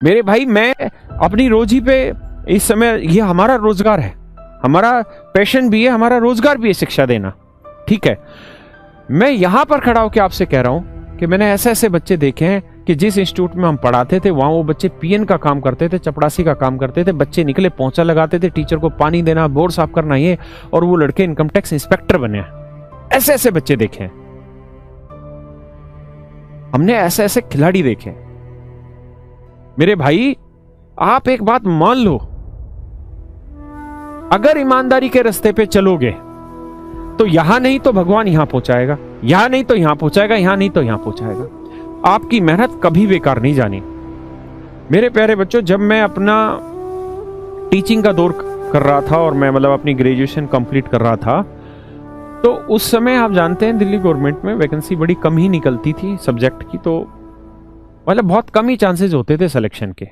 मेरे भाई मैं अपनी रोजी पे इस समय, ये हमारा रोजगार है, हमारा पैशन भी है, हमारा रोजगार भी है शिक्षा देना, ठीक है। मैं यहां पर खड़ा होकर आपसे कह रहा हूं कि मैंने ऐसे ऐसे बच्चे देखे हैं कि जिस इंस्टीट्यूट में हम पढ़ाते थे वहां वो बच्चे पीएन का काम करते थे, चपड़ासी का काम करते थे, बच्चे निकले पोंछा लगाते थे, टीचर को पानी देना, बोर्ड साफ करना, ये, और वो लड़के इनकम टैक्स इंस्पेक्टर बने। ऐसे ऐसे बच्चे देखे हैं हमने, ऐसे ऐसे खिलाड़ी देखे। मेरे भाई आप एक बात मान लो, अगर ईमानदारी के रास्ते पे चलोगे तो यहां नहीं तो भगवान यहां पहुंचाएगा, यहां नहीं तो यहां पहुंचाएगा, यहां नहीं तो यहां पहुंचाएगा। आपकी मेहनत कभी बेकार नहीं जानी। मेरे प्यारे बच्चों, जब मैं अपना टीचिंग का दौर कर रहा था और मैं मतलब अपनी ग्रेजुएशन कंप्लीट कर रहा था, तो उस समय आप जानते हैं दिल्ली गवर्नमेंट में वैकेंसी बड़ी कम ही निकलती थी सब्जेक्ट की, तो मतलब बहुत कम ही चांसेस होते थे सिलेक्शन के।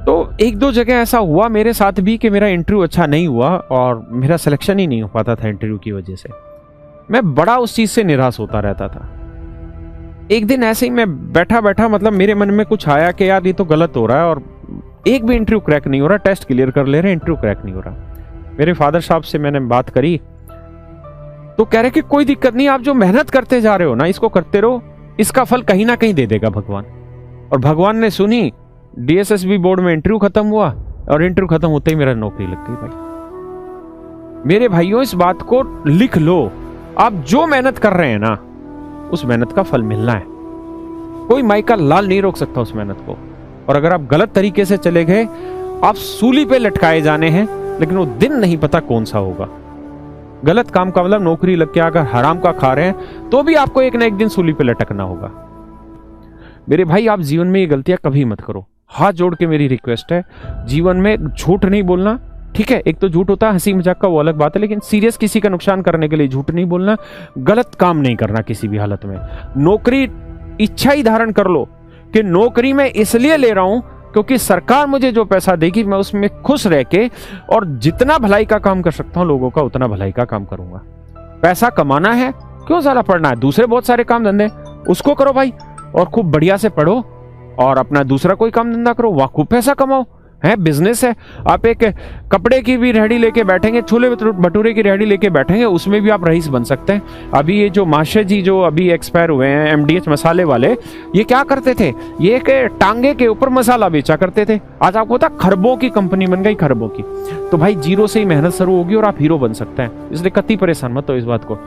तो एक दो जगह ऐसा हुआ मेरे साथ भी कि मेरा इंटरव्यू अच्छा नहीं हुआ और मेरा सिलेक्शन ही नहीं हो पाता था इंटरव्यू की वजह से। मैं बड़ा उस चीज से निराश होता रहता था। एक दिन ऐसे ही मैं बैठा बैठा मतलब मेरे मन में कुछ आया कि यार ये तो गलत हो रहा है और एक भी इंटरव्यू क्रैक नहीं हो रहा, टेस्ट क्लियर कर ले रहे हैं, इंटरव्यू क्रैक नहीं हो रहा। मेरे फादर साहब से मैंने बात करी तो कह रहे कि कोई दिक्कत नहीं, आप जो मेहनत करते जा रहे हो ना इसको करते रहो, इसका फल कहीं ना कहीं दे देगा भगवान। और भगवान ने सुनी, डीएसएसबी बोर्ड में इंटरव्यू खत्म हुआ और इंटरव्यू खत्म होते ही मेरा नौकरी लग गई। भाई मेरे भाइयों, इस बात को लिख लो, आप जो मेहनत कर रहे हैं ना उस मेहनत का फल मिलना है। कोई माई का लाल नहीं रोक सकता उस मेहनत को। और अगर आप गलत तरीके से चले गए, आप सूली पे लटकाए जाने हैं, लेकिन वो दिन नहीं पता कौन सा होगा। गलत काम का मतलब नौकरी लग के अगर हराम का खा रहे हैं तो भी आपको एक ना एक दिन सूली पे लटकना होगा। मेरे भाई, आप जीवन में ये गलतियां कभी मत करो। हाथ जोड़ के मेरी रिक्वेस्ट है, जीवन में झूठ नहीं बोलना, ठीक है। एक तो झूठ होता है हंसी मजाक का, वो अलग बात है, लेकिन सीरियस किसी का नुकसान करने के लिए झूठ नहीं बोलना, गलत काम नहीं करना किसी भी हालत में। नौकरी इच्छा ही धारण कर लो कि नौकरी मैं इसलिए ले रहा हूं क्योंकि सरकार मुझे जो पैसा देगी मैं उसमें खुश रह के और जितना भलाई का काम कर सकता हूं लोगों का उतना भलाई का काम करूंगा। पैसा कमाना है, क्यों ज्यादा पढ़ना है, दूसरे बहुत सारे काम धंधे उसको करो भाई, और खूब बढ़िया से पढ़ो और अपना दूसरा कोई काम धंधा करो, वहां खूब पैसा कमाओ। है बिजनेस है, आप एक कपड़े की भी रेहड़ी लेके बैठेंगे, छोले भटूरे की रेहड़ी लेके बैठेंगे, उसमें भी आप रईस बन सकते हैं। अभी ये जो माशा जी जो अभी एक्सपायर हुए हैं, एमडीएच मसाले वाले, ये क्या करते थे, ये एक टांगे के ऊपर मसाला बेचा करते थे, आज आपको पता खरबों की कंपनी बन गई, खरबों की। तो भाई जीरो से ही मेहनत शुरू होगी और आप हीरो बन सकते हैं, इसलिए कतई परेशान मत हो इस बात को।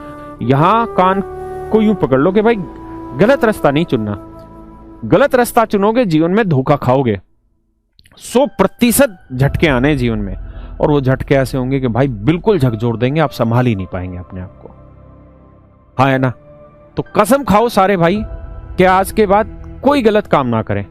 यहां कान को यूं पकड़ लो कि भाई गलत रास्ता नहीं चुनना, गलत रास्ता चुनोगे जीवन में धोखा खाओगे। 100% झटके आने जीवन में, और वो झटके ऐसे होंगे कि भाई बिल्कुल झकझोर देंगे, आप संभाल ही नहीं पाएंगे अपने आप को। हाँ है ना? तो कसम खाओ सारे भाई कि आज के बाद कोई गलत काम ना करें,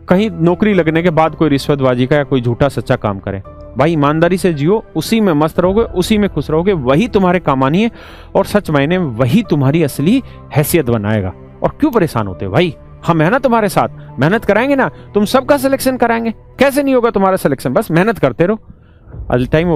कहीं नौकरी लगने के बाद कोई रिश्वतबाजी का या कोई झूठा सच्चा काम करें। भाई ईमानदारी से जियो, उसी में मस्त रहोगे, उसी में खुश रहोगे, वही तुम्हारे काम आनी है और सच मायने में वही तुम्हारी असली हैसियत बनाएगा। और क्यों परेशान होते हो भाई, हम है ना तुम्हारे साथ, मेहनत कराएंगे ना, तुम सबका सिलेक्शन कराएंगे। कैसे नहीं होगा तुम्हारा सिलेक्शन, बस मेहनत करते रहो। All time